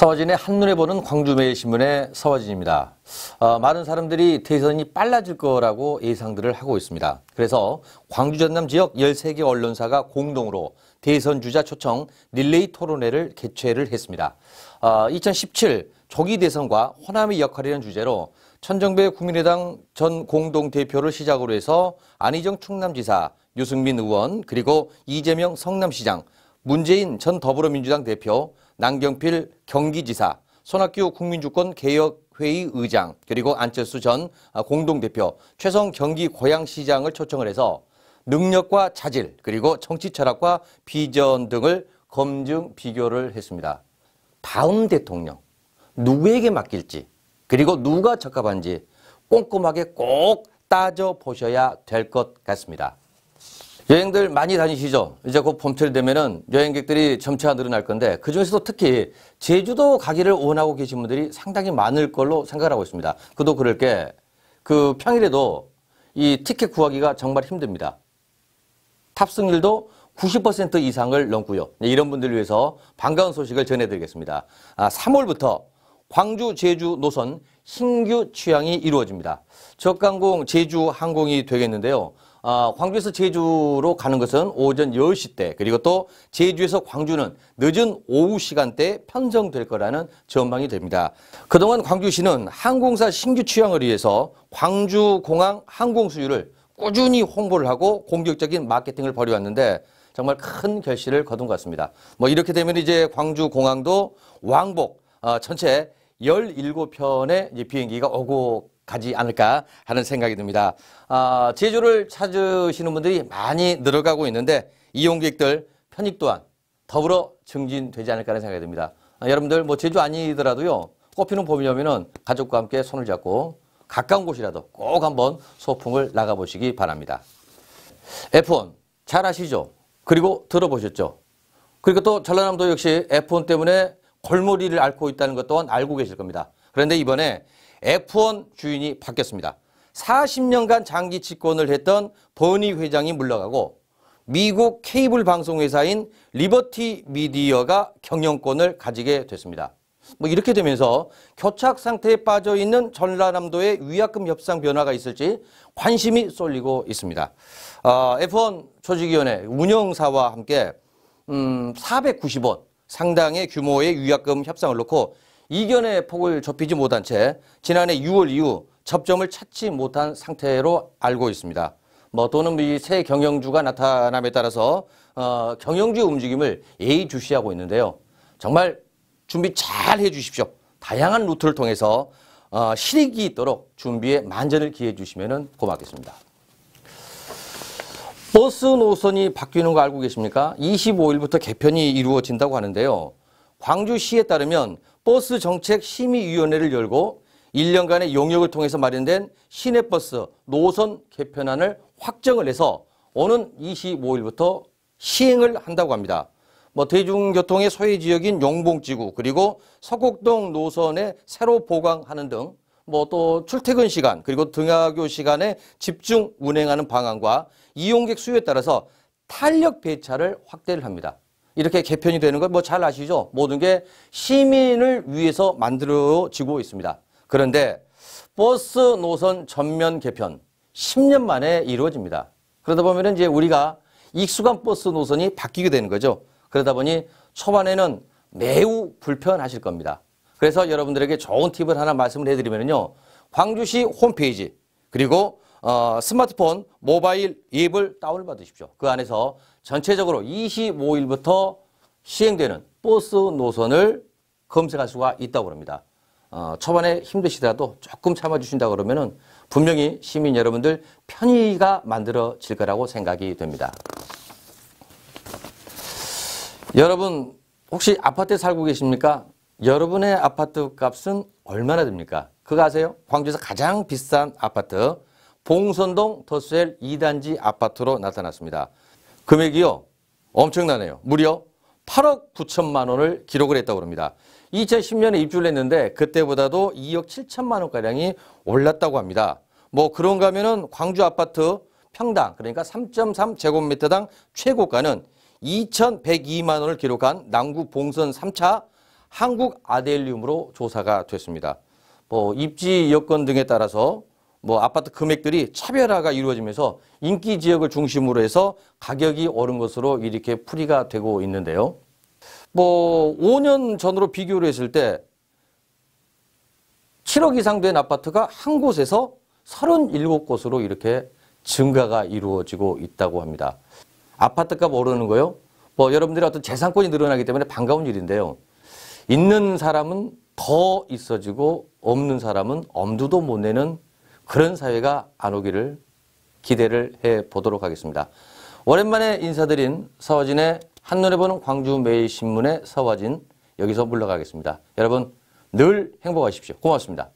서화진의 한눈에 보는 광주매일신문의 서화진입니다. 많은 사람들이 대선이 빨라질 거라고 예상들을 하고 있습니다. 그래서 광주 전남 지역 13개 언론사가 공동으로 대선 주자 초청 릴레이 토론회를 개최를 했습니다. 2017 조기 대선과 호남의 역할이라는 주제로 천정배 국민의당 전 공동대표를 시작으로 해서 안희정 충남지사, 유승민 의원, 그리고 이재명 성남시장, 문재인 전 더불어민주당 대표, 남경필 경기지사, 손학규 국민주권개혁회의 의장, 그리고 안철수 전 공동대표, 최성 경기고양시장을 초청을 해서 능력과 자질, 그리고 정치 철학과 비전 등을 검증 비교를 했습니다. 다음 대통령, 누구에게 맡길지, 그리고 누가 적합한지 꼼꼼하게 꼭 따져보셔야 될 것 같습니다. 여행들 많이 다니시죠? 이제 곧 봄철이 되면은 여행객들이 점차 늘어날 건데 그중에서도 특히 제주도 가기를 원하고 계신 분들이 상당히 많을 걸로 생각을 하고 있습니다. 그도 그럴 게 그 평일에도 이 티켓 구하기가 정말 힘듭니다. 탑승률도 90% 이상을 넘고요. 이런 분들을 위해서 반가운 소식을 전해드리겠습니다. 3월부터 광주 제주 노선 신규 취항이 이루어집니다. 저가항공 제주 항공이 되겠는데요. 광주에서 제주로 가는 것은 오전 10시 때, 그리고 또 제주에서 광주는 늦은 오후 시간대에 편성될 거라는 전망이 됩니다. 그동안 광주시는 항공사 신규 취항을 위해서 광주공항 항공 수유를 꾸준히 홍보를 하고 공격적인 마케팅을 벌여왔는데 정말 큰 결실을 거둔 것 같습니다. 이렇게 되면 이제 광주공항도 왕복 전체 17편의 비행기가 오고 가지 않을까 하는 생각이 듭니다. 제주를 찾으시는 분들이 많이 늘어가고 있는데 이용객들 편익 또한 더불어 증진되지 않을까 하는 생각이 듭니다. 여러분들 제주 아니더라도요. 꽃피는 봄이면은 가족과 함께 손을 잡고 가까운 곳이라도 꼭 한번 소풍을 나가보시기 바랍니다. F1 잘 아시죠? 그리고 들어보셨죠? 그리고 또 전라남도 역시 F1 때문에 골머리를 앓고 있다는 것 또한 알고 계실 겁니다. 그런데 이번에 F1 주인이 바뀌었습니다. 40년간 장기 집권을 했던 버니 회장이 물러가고 미국 케이블 방송회사인 리버티 미디어가 경영권을 가지게 됐습니다. 이렇게 되면서 교착 상태에 빠져 있는 전라남도의 위약금 협상 변화가 있을지 관심이 쏠리고 있습니다. F1 조직위원회 운영사와 함께 490원 상당의 규모의 위약금 협상을 놓고 이견의 폭을 좁히지 못한 채 지난해 6월 이후 접점을 찾지 못한 상태로 알고 있습니다. 또는 이 새 경영주가 나타남에 따라서 경영주의 움직임을 예의주시하고 있는데요. 정말 준비 잘 해주십시오. 다양한 루트를 통해서 실익이 있도록 준비에 만전을 기해 주시면 고맙겠습니다. 버스 노선이 바뀌는 거 알고 계십니까? 25일부터 개편이 이루어진다고 하는데요. 광주시에 따르면 버스 정책 심의위원회를 열고 1년간의 용역을 통해서 마련된 시내버스 노선 개편안을 확정을 해서 오는 25일부터 시행을 한다고 합니다. 대중교통의 소외 지역인 용봉지구 그리고 서곡동 노선에 새로 보강하는 등 또 출퇴근 시간 그리고 등하교 시간에 집중 운행하는 방안과 이용객 수요에 따라서 탄력 배차를 확대를 합니다. 이렇게 개편이 되는 걸 잘 아시죠? 모든 게 시민을 위해서 만들어지고 있습니다. 그런데 버스 노선 전면 개편 10년 만에 이루어집니다. 그러다 보면 이제 우리가 익숙한 버스 노선이 바뀌게 되는 거죠. 그러다 보니 초반에는 매우 불편하실 겁니다. 그래서 여러분들에게 좋은 팁을 하나 말씀을 해드리면요. 광주시 홈페이지 그리고 스마트폰 모바일 앱을 다운받으십시오. 그 안에서 전체적으로 25일부터 시행되는 버스 노선을 검색할 수가 있다고 합니다. 초반에 힘드시더라도 조금 참아주신다 그러면은 분명히 시민 여러분들 편의가 만들어질 거라고 생각이 됩니다. 여러분 혹시 아파트에 살고 계십니까? 여러분의 아파트 값은 얼마나 됩니까? 그거 아세요? 광주에서 가장 비싼 아파트 봉선동 더스웰 2단지 아파트로 나타났습니다. 금액이요 엄청나네요. 무려 8억 9천만 원을 기록을 했다고 합니다. 2010년에 입주를 했는데 그때보다도 2억 7천만 원가량이 올랐다고 합니다. 그런가 하면은 광주 아파트 평당 그러니까 3.3제곱미터당 최고가는 2,102만 원을 기록한 남구 봉선 3차 한국 아델리움으로 조사가 됐습니다. 입지 여건 등에 따라서 아파트 금액들이 차별화가 이루어지면서 인기 지역을 중심으로 해서 가격이 오른 것으로 이렇게 풀이가 되고 있는데요. 5년 전으로 비교를 했을 때 7억 이상 된 아파트가 한 곳에서 37곳으로 이렇게 증가가 이루어지고 있다고 합니다. 아파트값 오르는 거요? 여러분들의 어떤 재산권이 늘어나기 때문에 반가운 일인데요. 있는 사람은 더 있어지고 없는 사람은 엄두도 못 내는 그런 사회가 안 오기를 기대를 해보도록 하겠습니다. 오랜만에 인사드린 서화진의 한눈에 보는 광주매일신문의 서화진 여기서 물러가겠습니다. 여러분 늘 행복하십시오. 고맙습니다.